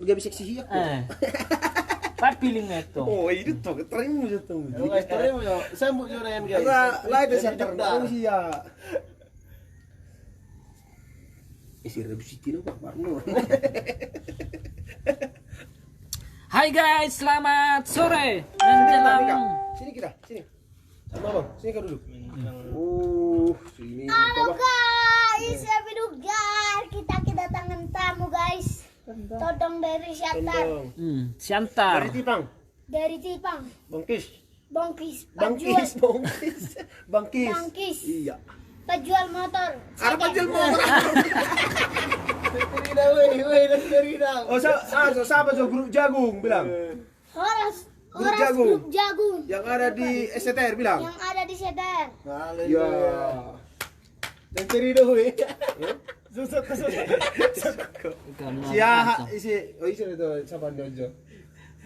gabi seksi hiya ko. Papiling na ito. Oh, itu to, try mo sa to. Guys, try mo yo. Sambot yo na yan guys. Lahat sa tarong siya. Isi rebusiti na ba? Marno. Hai guys, selamat sore menjelang. Sini kita, sini. Sama bang, sini kau duduk. Sini. Halo guys, saya Bidugar. Kita kedatangan tamu guys. Todong dari Siantar. Siantar. Dari Tipang. Dari Tipang. Bangkis. Bangkis. Bangkis. Iya. Penjual motor. Ada penjual motor. Dari dah weh, dari dah. Oh, siapa so grup jagung bilang? Horas jagung. grup jagung. Yang ada di STR bilang? Yang ada di Seter. Ya. Dan dari dah weh. Susah. Isi itu siapa Dojo?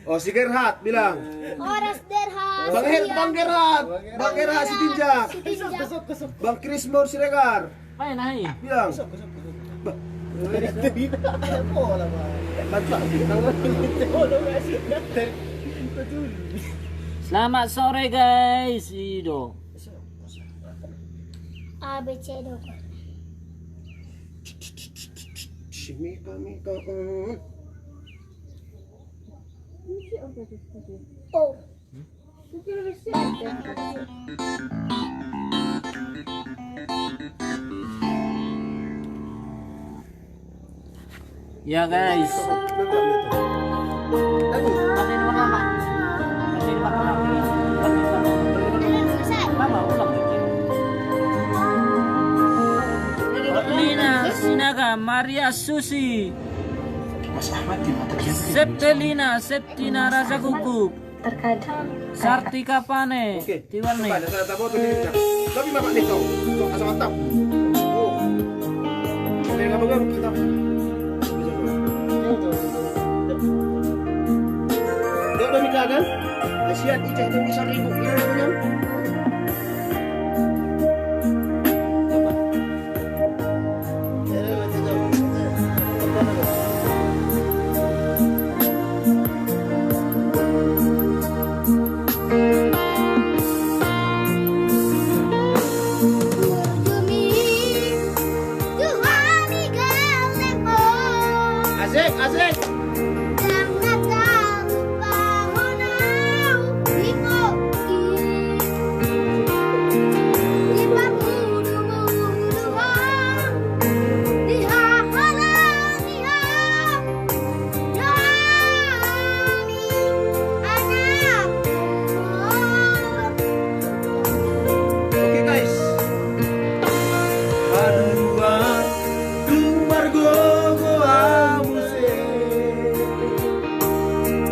Oh, si Gerhat bilang. Horas Derhat. Bang Gerhat si Tinjak. Bang Krismor Siregar. Main hai. Bilang. Dari dah. Apa lah bang? Selamat sore guys, Ido. ABC dong. Mika. Oh. Ya guys. Lina Sinaga Maria Susi Septina Raja Guguk Terkadang Sartika Pane Tiwarni. Tapi bapak nih kau asal mantap. Oh. Ini enggak bagus kita. Dia udah nikah kan? Kasihan Ica itu bisa ribut ya punya. Asik. Oke guys. Aduan dumar gogo amuse.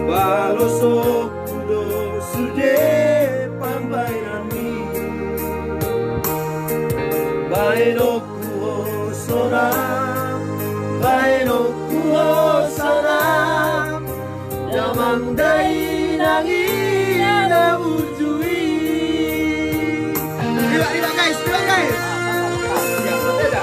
Balosok kudo sude pambainami. Bainoku sora, bainoku sora. Damang dai nangi ada ujui. Tidak guys. Ya, sudah.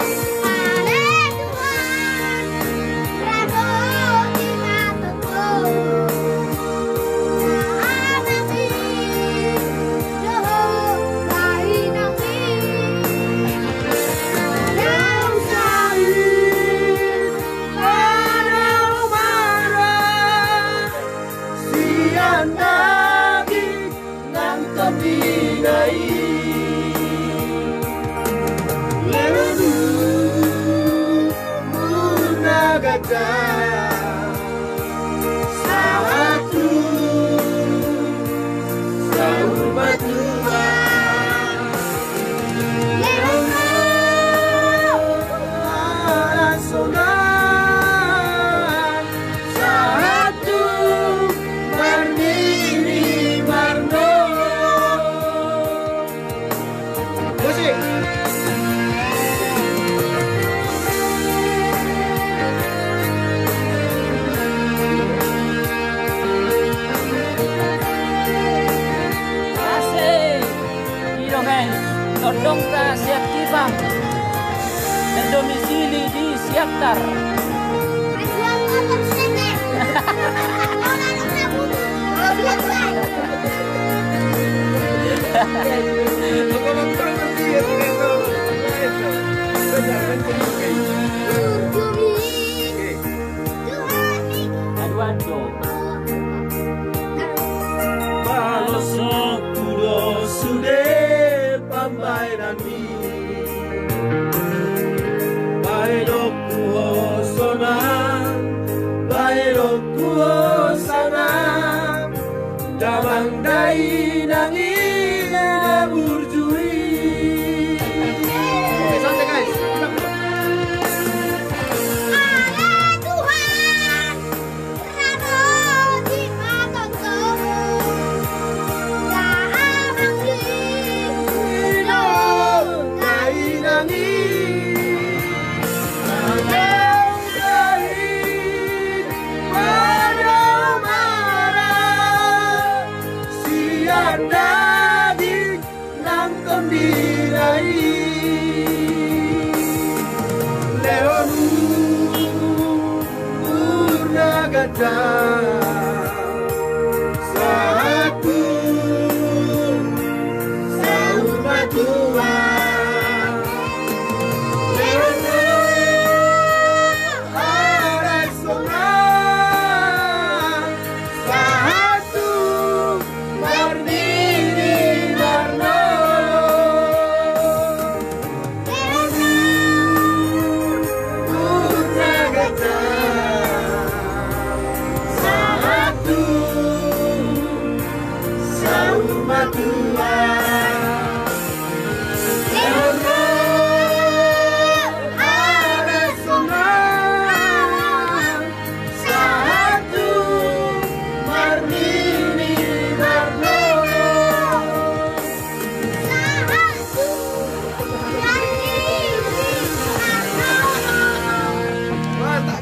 Satu sahur berdua sonar satu berdiri marno musik. Todongta Siap Tipang berdomisili di Siantar. Penjual motor Seter. Nonton nanti ya itu. Benar Century guys. Oke. Aduan dong. Balosokuro sude pambairani. Bairoku hosona, bairoku hosana. Damang dai nangina burjui. Oke, santai guys. Satu sahur matua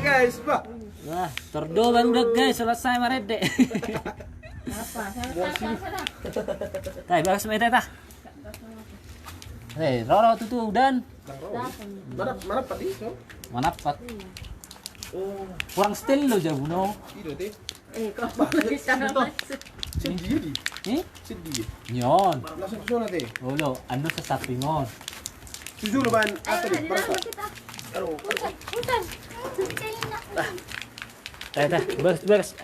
guys, Pak. Wah, terdo baru udah guys, selesai marede. Tay, bagus mete tah. Roro tutu dan Mana padi? mana pat. Kurang stil lo jabu no. Itu teh. Ini? Sedih. Nyon. Langsung ke sana teh. Olo, ando sa sapingon. Jujur ban atau di berapa? Aduh. Tay, bagus.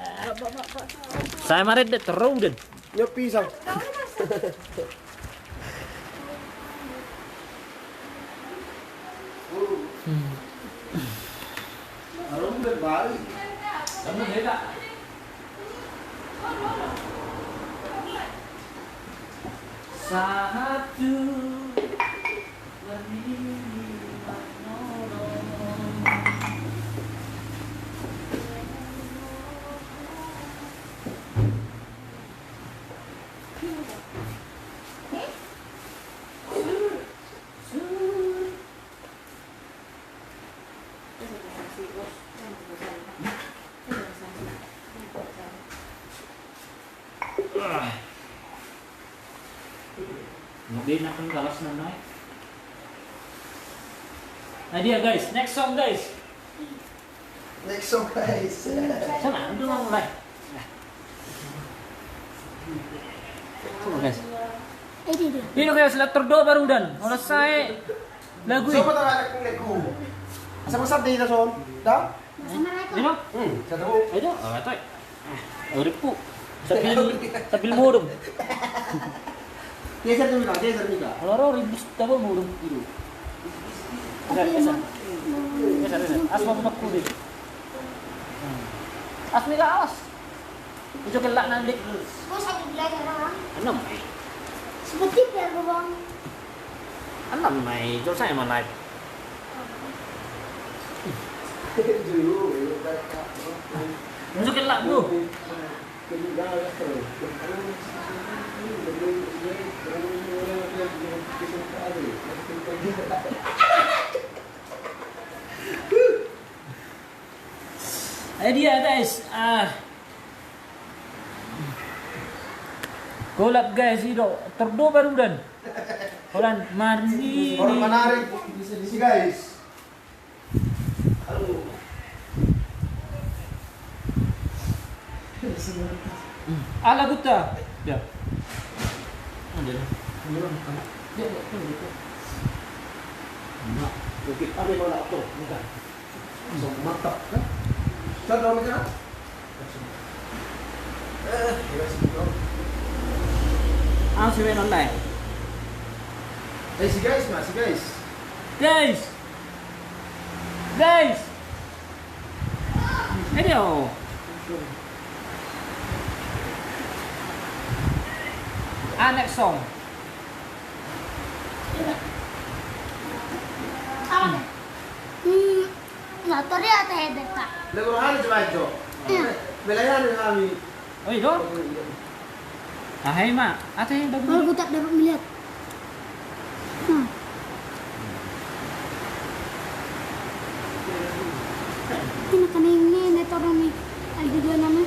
Saya marede terus dan. Nyopi sang. Arum berbalik. Kamu beda. Satu Hindi na kung galas na na. Idea guys, next song guys. Next song guys. Sana, ando lang mulai. Sana guys. Ini guys, letter do baru dan. Oras saya lagu So pa anak kong lagu. Asa masab di na son? Da? Ini? Sa tawo. Ayo, ito. Urip po. Sabil mo dong. Geser dulu, geser dulu. Loro ribus double mo dong itu. Geser. Asma mo deh. Asmi ka awas. Itu kelak nanti. Kok sakit belajar orang? 6. Seperti biar bang. 6 mày cho saya mà lại. Itu kelak bu. Dia guys, golap guys itu terdo baru dan Holland mandi Orang menarik di sini guys. ala gutta ya Mungkin ada yang nak tu, bukan? So mantap kan? Contoh macam mana? Si main online. Si guys, mas, si guys. Guys. Guys. Ini oh. Next song. Apa? Motor ya teh dekat. Lagu rohani coba itu. Belayan kami. Oh itu? Hai mak, ada yang bagus. Aku tak dapat melihat. Ini kan ini netorong nih. Ada dua nama.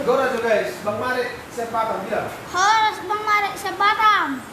Gora tuh guys, Bang Mari sepatang dia. Harus Bang Marek sebatang.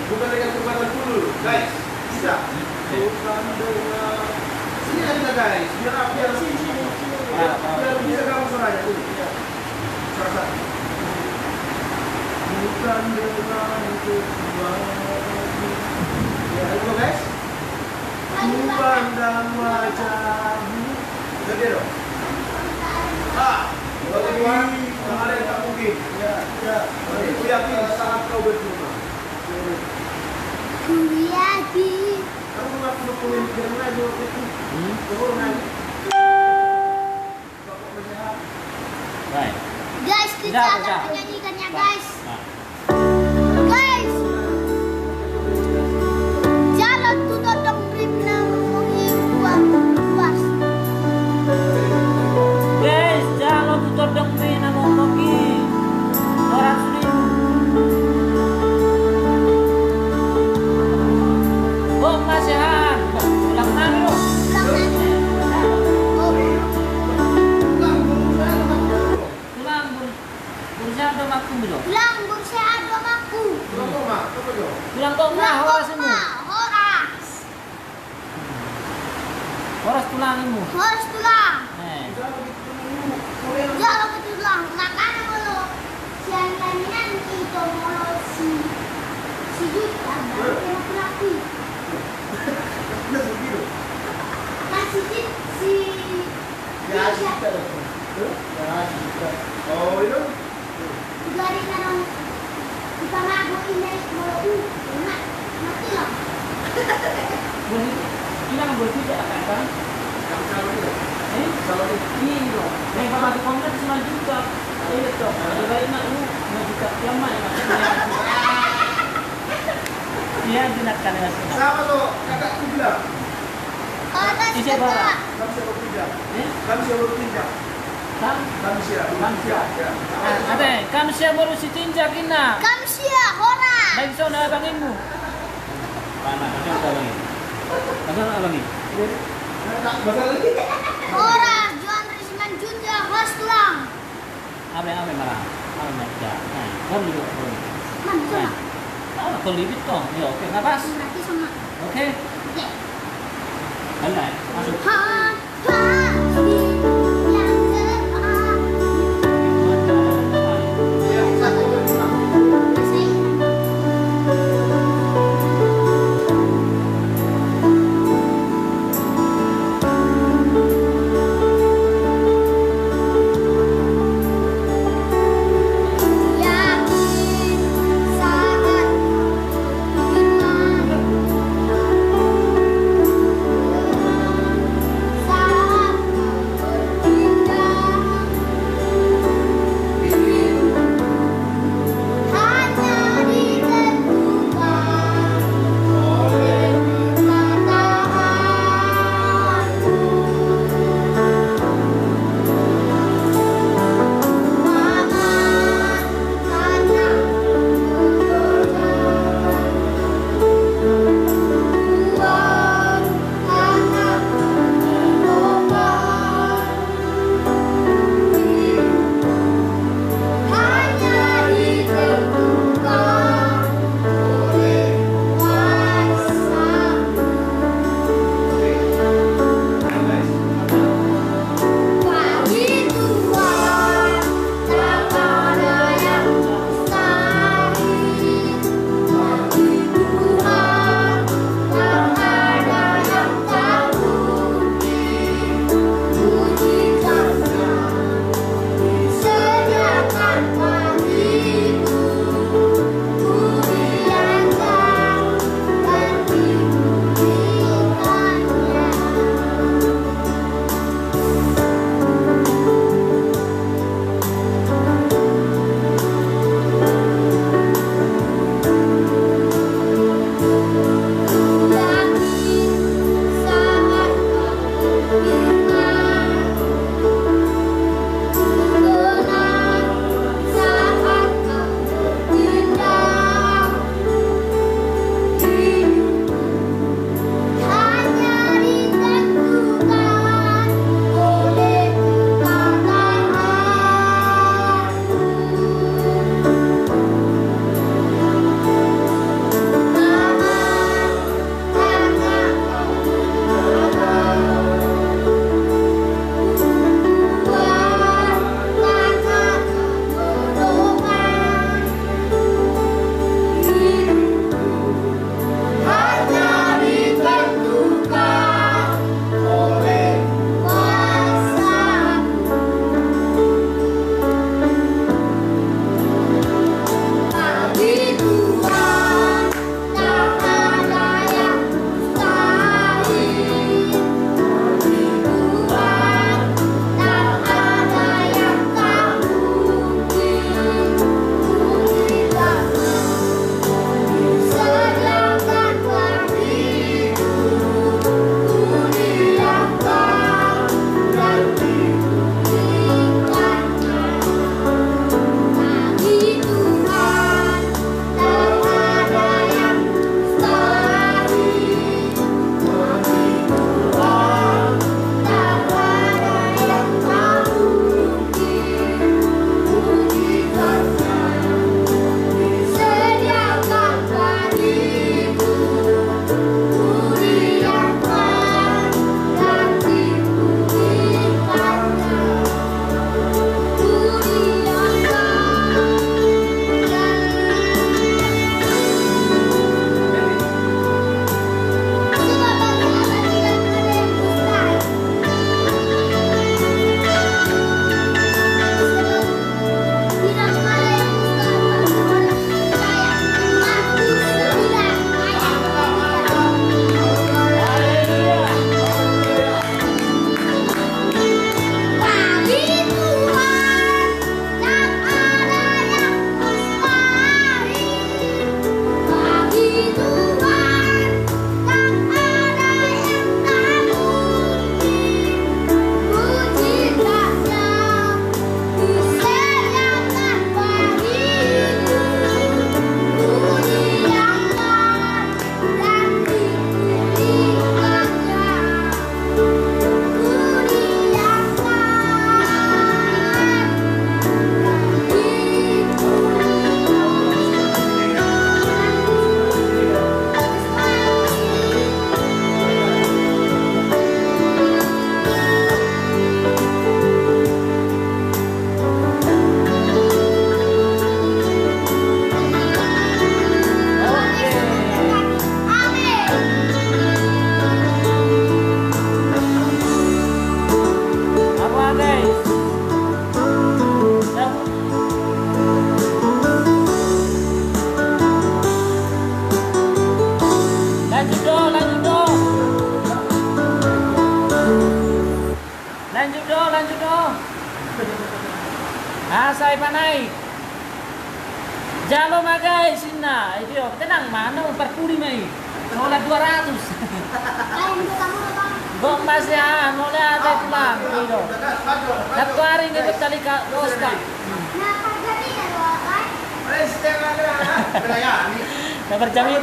Bukan dengan kekuatan dulu, guys. Bisa. Bukan dengan. Sini aja guys. Biar bisa kamu suaranya tuh. Suara. Bukan dengan kekuatan. Ya, itu guys. Bukan dan wajahmu. Jadi dong. Ah, kalau kedua, kemarin kamu Baik. Guys, kita Udah, akan udah. menyanyikannya guys. Nah. Guys, jalan tu todong rim na mengiwang luas. Guys, jangan tutor dong na mo kopi. Orang sulit. Oh, masihan. Ulang nami lo. Ulang nanti. Oh, Ulang bursa do maku bilo. ulang bursa ado maku. Ulang kok Ulang mah horas mo. horas. Horas tulangimu. Horas tulang. Eh. Jalan ke tulang. Makanya kalau siang kalian itu mau si Juta dan laki-laki. Masih si Oh, itu? dari kanong kita ngago ini mau enak mati lah. Ilang berbeda kan? Eh? Ini dong. Yang bapak di komplek 9 juta. Iya dong. Ada lain nak lu 9 juta. Yang mana maksudnya? Iya, dinakan ya sudah. Sama tuh, kakakku bilang. Atas Isi kita. barang. Kami siapa berpindah? Eh? Kami siapa berpindah? Kam? Kami siapa? Kamsia. Ya. Ada, kamsia baru si tinjak ina. Kamsia hora. Baik sana abanginmu. Mana? Ada abangin. Ada abangin. Masalah lagi? Hora Juan Risman Junja horas tulang. Apa marah? Apa ya? Nah, kamu juga. Man sama. Oh, kalau libit toh. Ya, oke, nafas. Berarti sama. Oke. Oke. Benar. Masuk. Ha pasti yang cerah. Yakin sangat iman. Lanjut dong, lanjut dong. Saya panai. Jalo mah guys, Sina. Itu tenang mana 40 Mei. Soalnya 200. Lain ketemu bang. Gok masih mulai ada pulang. Gitu. Natwari ngikut tali ka Rosta. Nah kerjanya ya doang kan? Melayani. Naperjami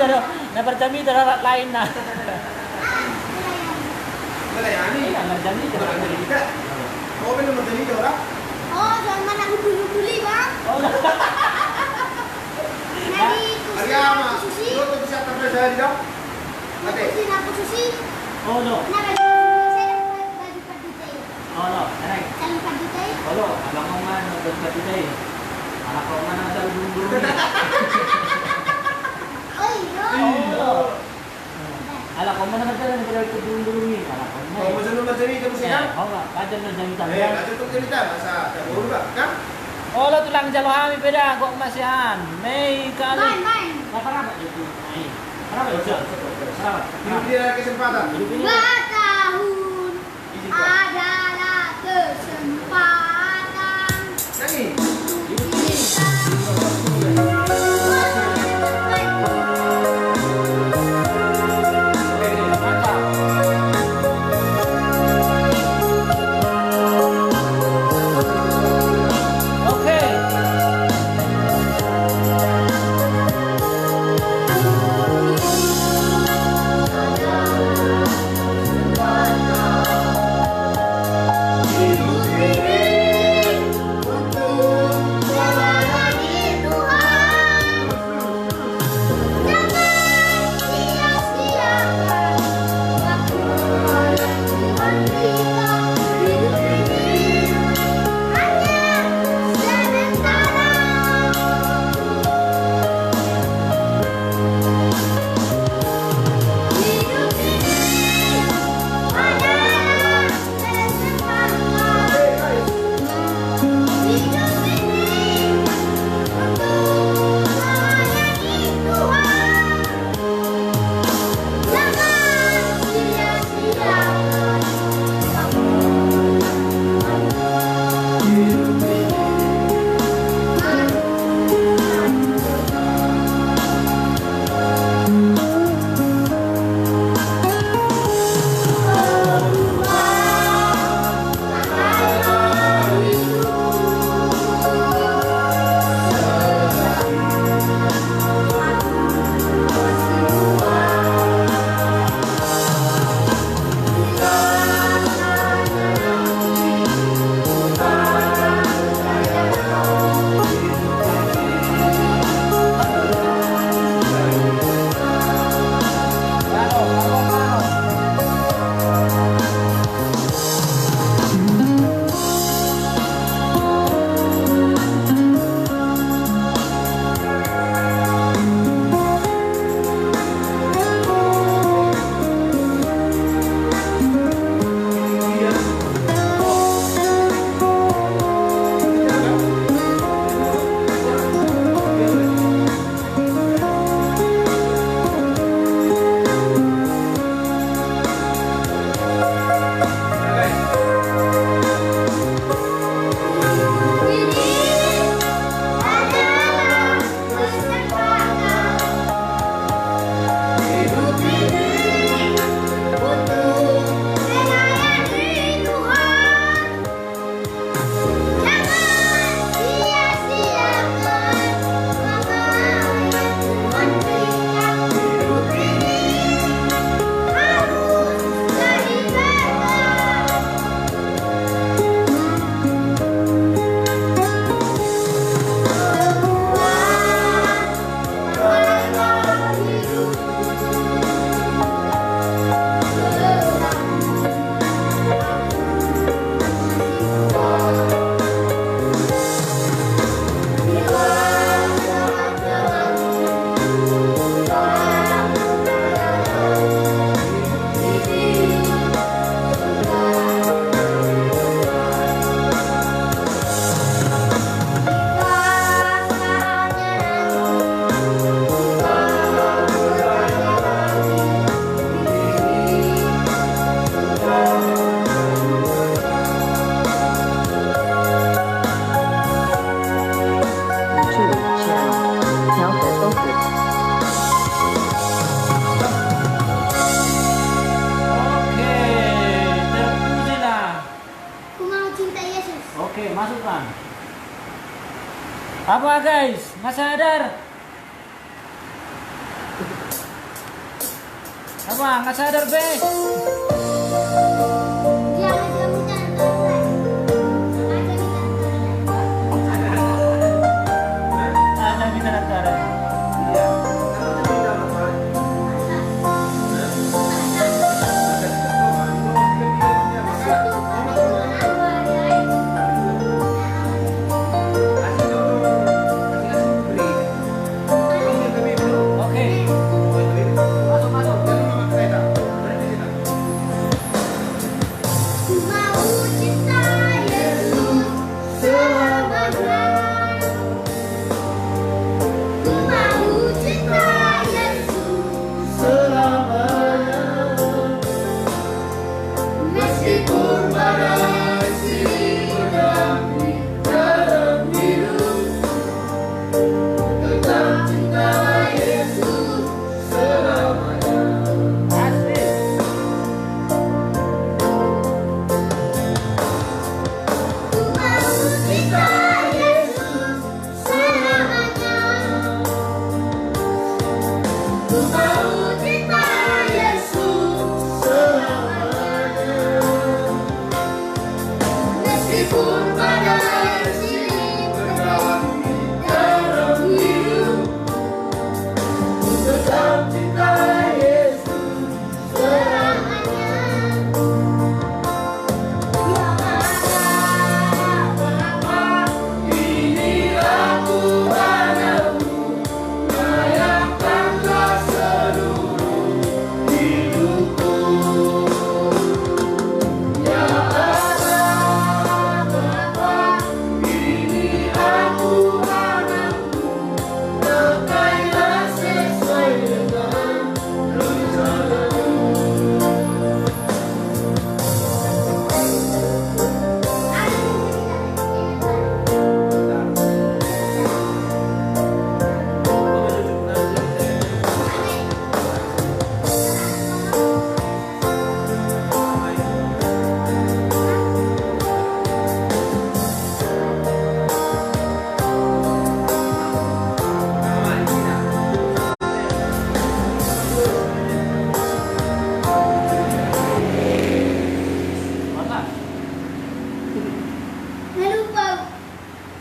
daro lain na. Melayani. Iya, naperjami daro. Mau minum melayani orang? Oh jangan aku buli bang. Oh. Nadi Ariama, susi. lo tuh bisa tampil saya di dalam? Mati. Susi naku susi. Oh no. Nah baju perdutay. Oh no. Aray. Calon perdutay. Oh no, abang ko man nagpatitay. Anak ko man ang dulong-dulong. Oh iya. Oh. Anak ko man nagdulong-dulong ni. Anak ko man. Mau mesin melayani kamu sih kan? Oh enggak, kajen na jang Eh, tanggal. aja tuh cerita masa tak boleh juga kan? Oh lo tulang jalo kami peda kok masihan. Mei kali. Main. Kenapa itu? Kenapa itu? Kenapa? Hidup dia kesempatan. Hidup ini. Tahun adalah kesempatan. Nangis. Hidup ini. Mantap. Oke. Oke, masukkan. Apa guys? Nggak sadar? Apa? Nggak sadar, Be? Ada minat ada. Iya. Kalau jadi dalam apa? Oke, masuk masuk.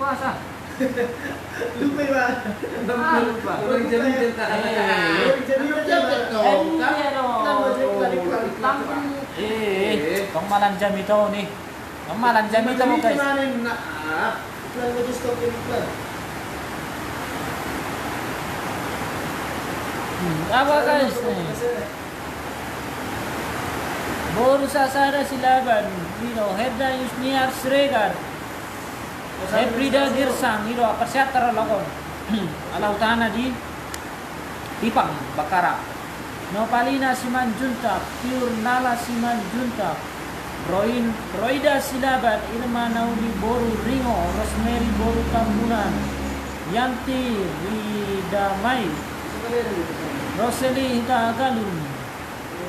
Puasa. Lupa ba? Lupa. Orang jadi cerita. Jadi dong. Iya dong. Kemalan jam itu nih. Kemalan jam itu guys. Iklan mo just stop iklan. Apa guys nih? Baru sasara silaban. Herda Yusniar Sregar. Ebrida Girsang, persiatar lakon. Alau tanah di Tipang, Bakara. Nopalina Simanjunta, Pure Nala Simanjunta. Roida Silaban, Irma Nauli Boru Ringo, Rosemary Boru Tambunan. Yanti Ridamai, Roseli Hitagalun,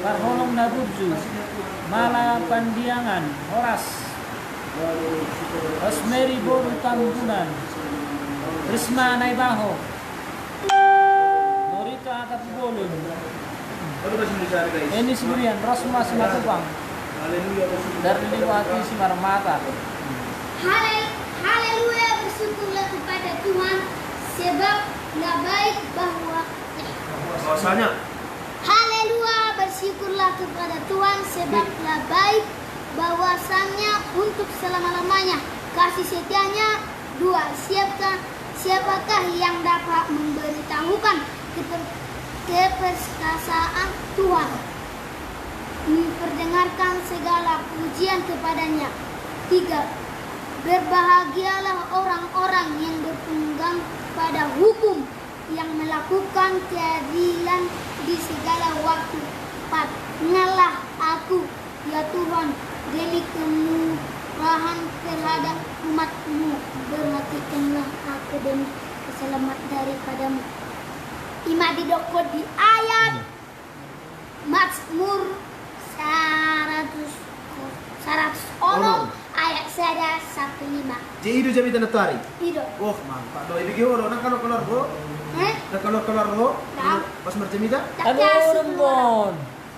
Parholong Nabuju, Mala Pandiangan, Horas. Rosemary Boru Tambunan, Risma Naibaho, Norita Akapbolon, Enis Burian, Rosma Simatubang, Darliwati Simarmata. Haleluya, bersyukurlah kepada Tuhan sebab nggak baik bahwa Bahwasanya Haleluya, bersyukurlah kepada Tuhan sebablah baik bahwasannya untuk selama-lamanya kasih setianya. 2. Siapakah yang dapat memberitahukan keperkasaan Tuhan? Memperdengarkan segala pujian kepadanya. 3. Berbahagialah orang-orang yang berpegang pada hukum, yang melakukan keadilan di segala waktu. 4. Ingatlah aku, ya Tuhan, demi kemurahan terhadap umat-Mu, perhatikanlah aku demi keselamat daripadamu. Imadidokot di ayat Mazmur 100 ayat 1 lima. Jadi jami tanah tari. Tidak. Wah, mantap. Do ibigi oro nang kalau do. Eh? Nang kalau do. Tahu. Pas merjamita. Aduh, rembon.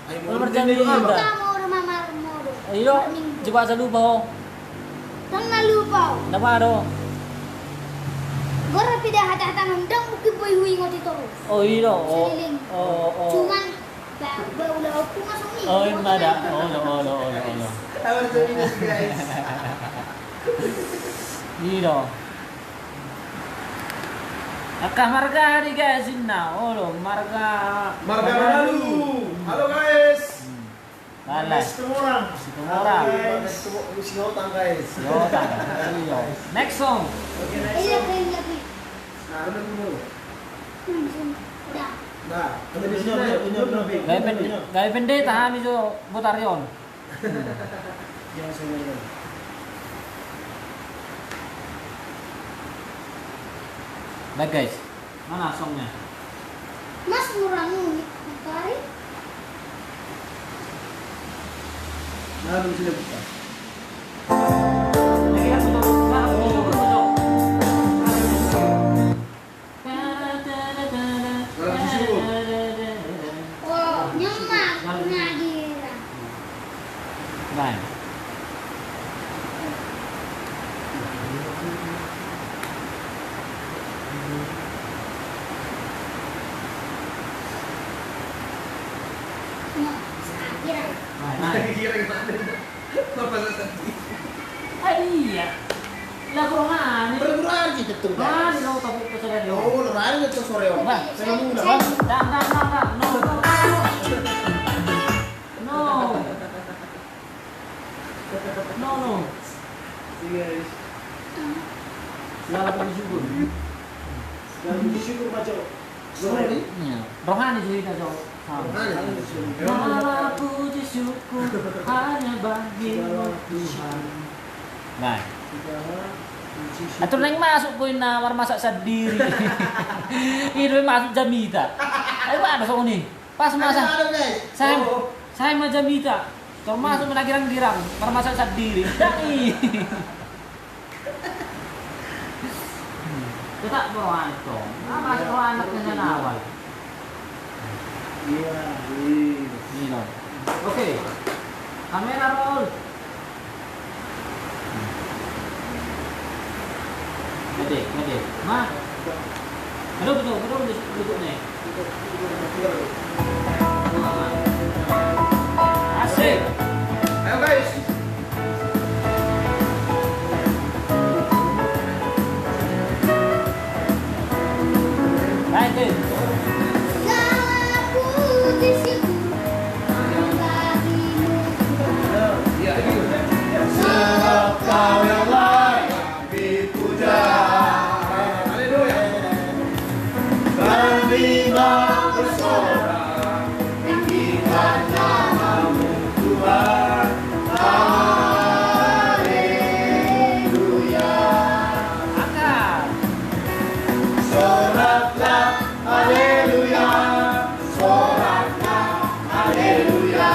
Ay Wala mo merjamita. Kamu rumah marmoro. Ayo, coba sa lupa ho. Tang nalupaw. Naparo. Gora pida hata-hata ngundang mungkin boy hui ngoti terus. Oh, iyo. Oh, Seliling. oh, oh. Cuman udah aku masuk nih. Oh, yung ada. Oh. Awal jami guys. Iyo. Akah marga hari guys na. Oh, marga. Marga Manalu. Halo guys. Balas. Semua orang. Guys, sinotang guys. Yota. Iyo. Next song. Iya kayak lagi. Nah, ano mo? Udah. Nah, ano di sini? Gaya pende tahan itu Butarion. Yang saya. Baik guys. Mana songnya? Mas murah nih, Mari. Nah, di sini buka. Oh, nyemak ngagira. Baik. Ngagira. Kira gimana? Apa tadi? Iya. Lah kok ngani? Berkurang gitu tuh. Ngani lo tapi kesalahan lo. Oh, lari itu sore. Bang, Saya mula. Dan. No. No. Sige guys. Selamat bersyukur. Dan bersyukur Paco. Sorry. Iya. Rohani cerita so. Segala puji syukur hanya bagimu Tuhan. Nah. Atur neng masuk poin nawar masak sendiri. Ini masuk jamita. Ayo ada song nih. Pas masak. Saya mau jamita. Termasuk menakirang-kirang, masak sendiri. Dai. Kita bawa itu. Masuk anaknya nawal. Iya. Ini loh. Oke. Kamera roll. Gede. Ma. Betul duduk nih. Asik. Ayo guys. Baik. Segala puji syukur hanya bagimu Tuhan. Iya, ini. Sebab Kau yang layak dipuja. Haleluya. Dan bina bersorak, tinggikan namamu Tuhan. Haleluya. Angkat. Soraklah, haleluya. Soraklah, haleluya.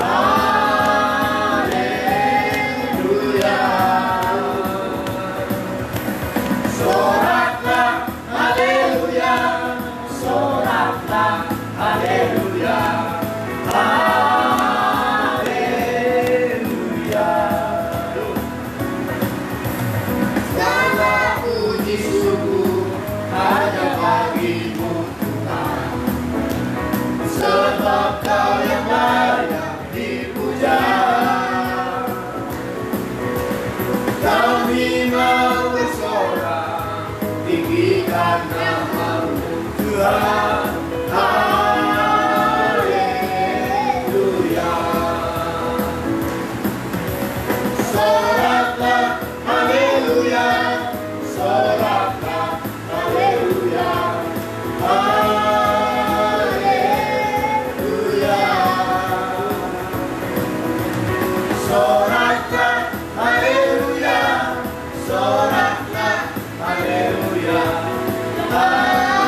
Haleluya. Soraklah, haleluya. Soraklah, haleluya. Haleluya. Segala puji syukur hanya bagimu Tuhan. Sebab Kau yang layak dipuja. Kami mau bersorak, tinggikan namamu Tuhan. Haleluya. Soraklah, haleluya. Soraklah, haleluya. Haleluya. Soraklah, haleluya. Soraklah, haleluya. Haleluya.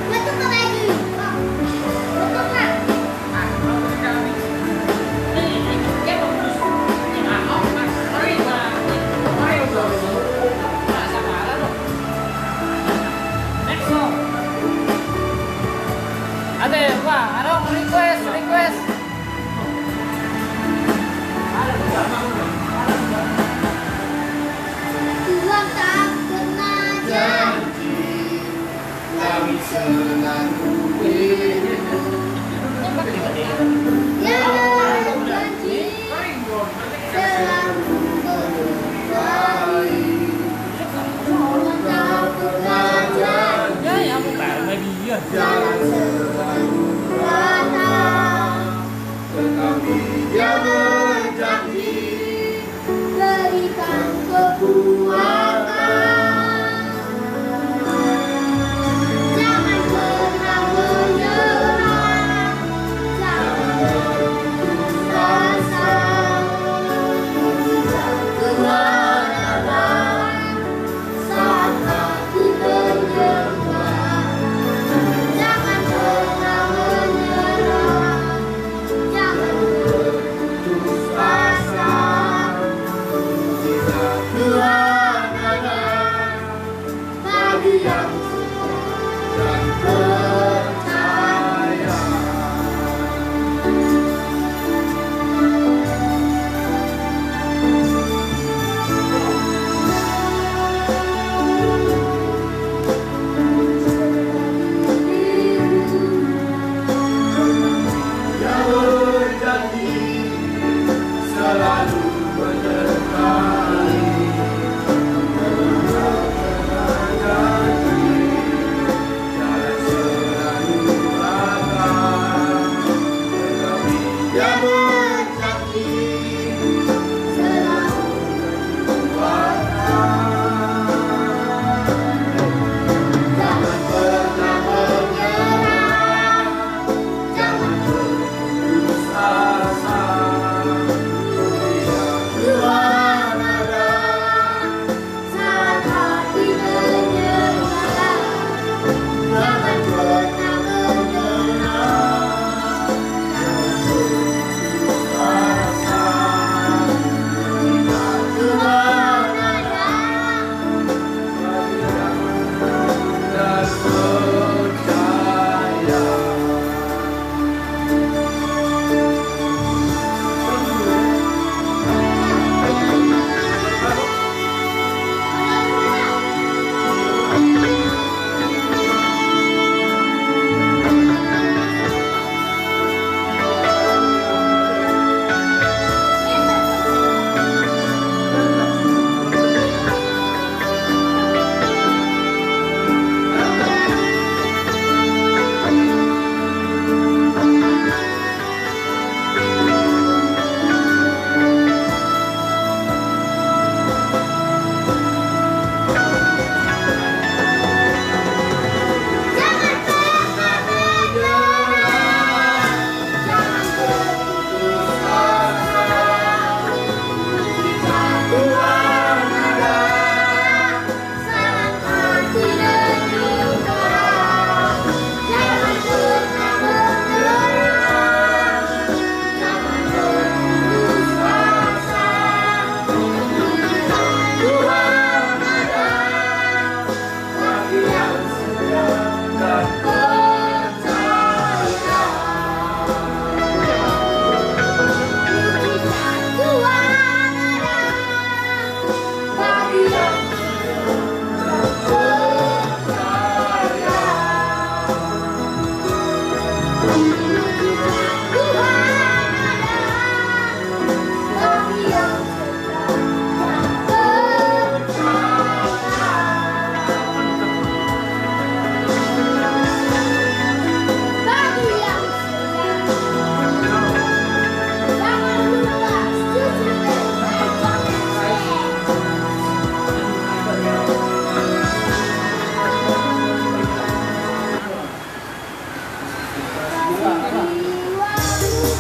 Betul nggak lagi? Betul nggak? Next song. Ate, Pak, ano, request. Tuhan tak pernah janji Kami selalu Dia janji selalu berbaik. Tuhan tak pernah janji Ya, ya, aku baru lagi ya. jalan selalu rata. Tetapi dia berjanji Berikan kekuatan. Jangan pernah menyerah. Jangan putus asa. Tuhan ada saat hati terjebak. Jangan pernah menyerah. Jangan putus asa. Tuhan ada bagi yang dan percaya. Dia berjanji selalu menyertai. Jalan selalu rata. Tetapi dia berjanji Selalu jangan pernah menyerah. Jangan putus asa.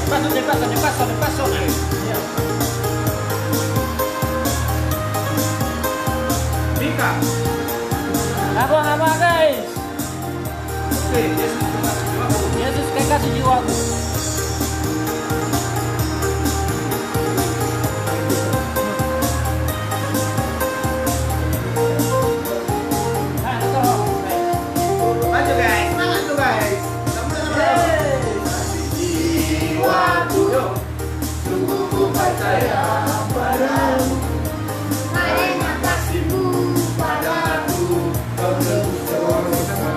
De paso. Mika. Apa guys? Oke, Yesus kasih jiwaku. Yesus kasih jiwaku. Maju guys, semangat tuh guys. Sama-sama. Jiwaku, yuk. Sungguh ku percaya padamu. Karena kasihmu Padaku, kau tebus dosa.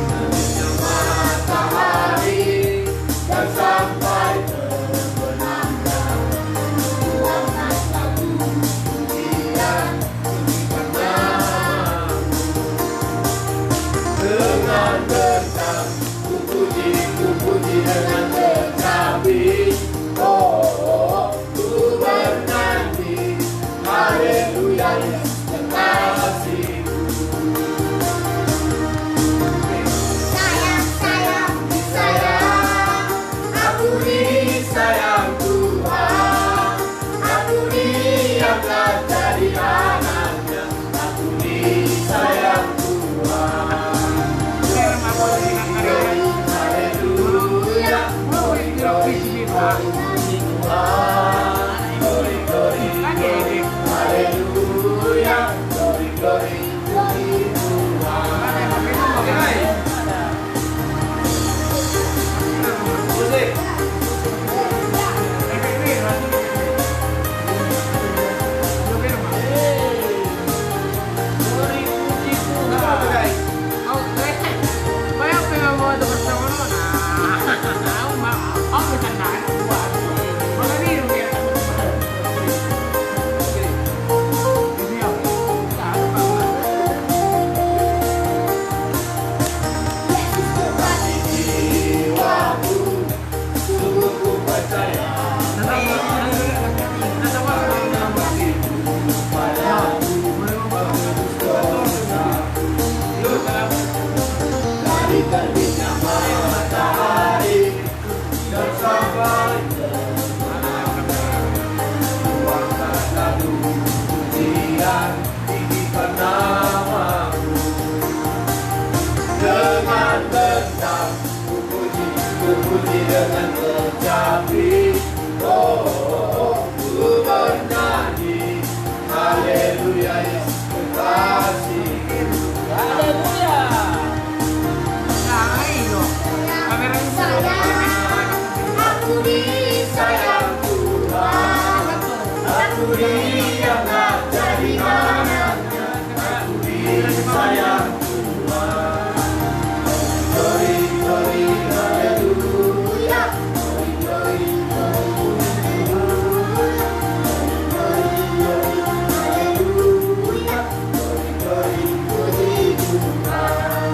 Terbitnya matahari dan sampai terbenamnya. Tuangkan lagu pujian tinggikan namamu. Dengan bentang ku puji dengan tetapi ku bernyanyi haleluya Yesus kekasihku. Sayang, aku disayang Tuhan. Aku diangkat jadi anaknya. Aku disayang Tuhan. Haleluya, glory, glory, puji Tuhan. Glory, glory, glory, haleluya, glory, glory, puji Tuhan. Musik. Glory puji Tuhan. Apa guys? Jiwaku, sungguh ku percaya. Dari terbitnya matahari dan sampai tuangkan lagu pujian tinggikan namamu. Dengan bentang ku puji dengan kecapi. Ku bernyanyi haleluya Yesus kekasihku. Haleluya. aku Disayang Tuhan, aku diangkat jadi anaknya. Aku disayang Tuhan. Glory, glory, haleluya. Glory, glory, haleluya. Glory, glory, puji Tuhan.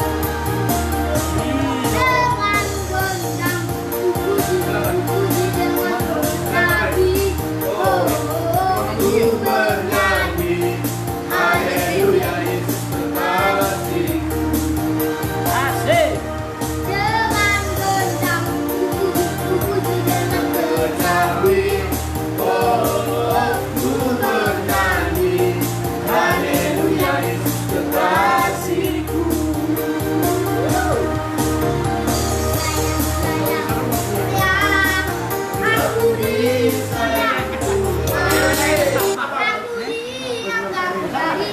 dengan gondang puji dengan nabi Ku bernyanyi haleluya Yesus kekasihku. Asik. dengan gondang puji dengan Kecapi, ku bernyanyi haleluya Yesus kekasihku. aku disayang Tuhan, aku diangkat dari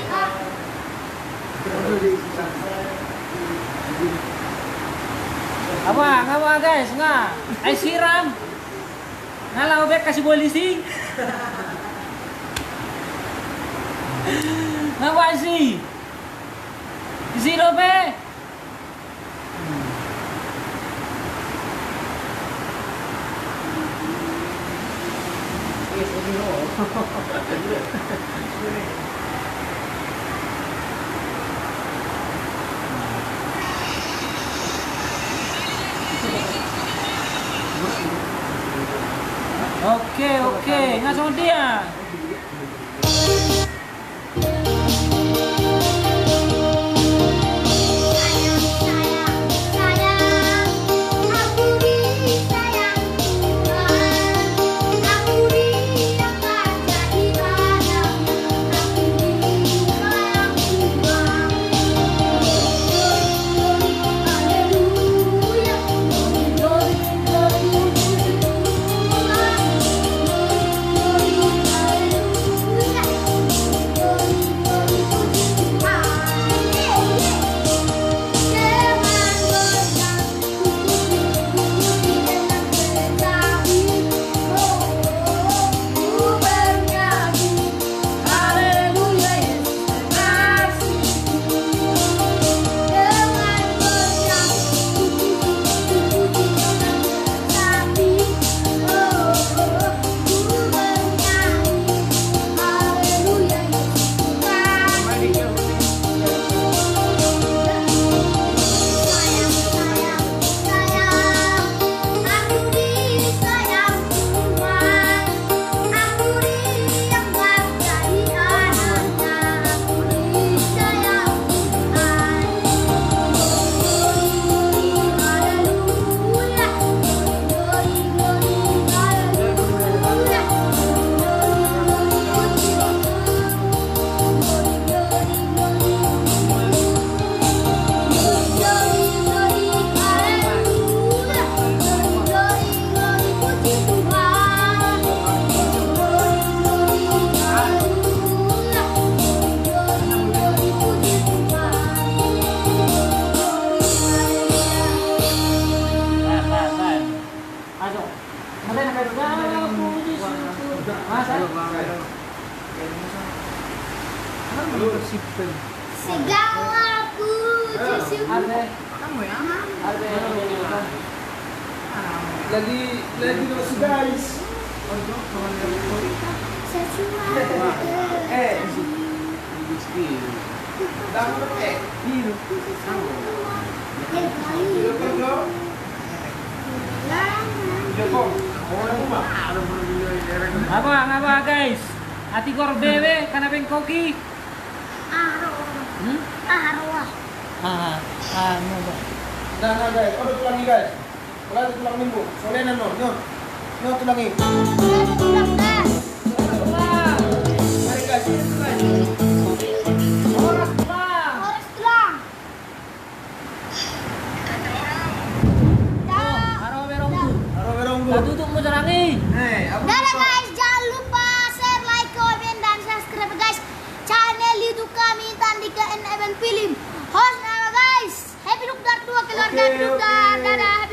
Apa guys? Nggak. Ay siram. Ngalau be kasih polisi. Ngawa sih. Zero be. Oke, nggak sama dia. sayang, aku segala puji syukur. Masa? Segala puji syukur. Ada. Kamu ya? Ada. Lagi masih guys. Biru. Apa guys? Ati korbewe kanapeng koki. Hmm? Ano ba? Nah guys, ano tulangi guys? Wala ito tulang minggu. Soalnya no, no tulangi. Mari guys, Oras lang. Araw merong tu. Aro merong bu. Tutup mo jarangi. Dadah guys, jangan lupa share, like, komen, dan subscribe guys channel YouTube kami Tandika and Event Film. Host nama guys, Happy Dukdar 2 keluarga Happy Dukdar. Dadah.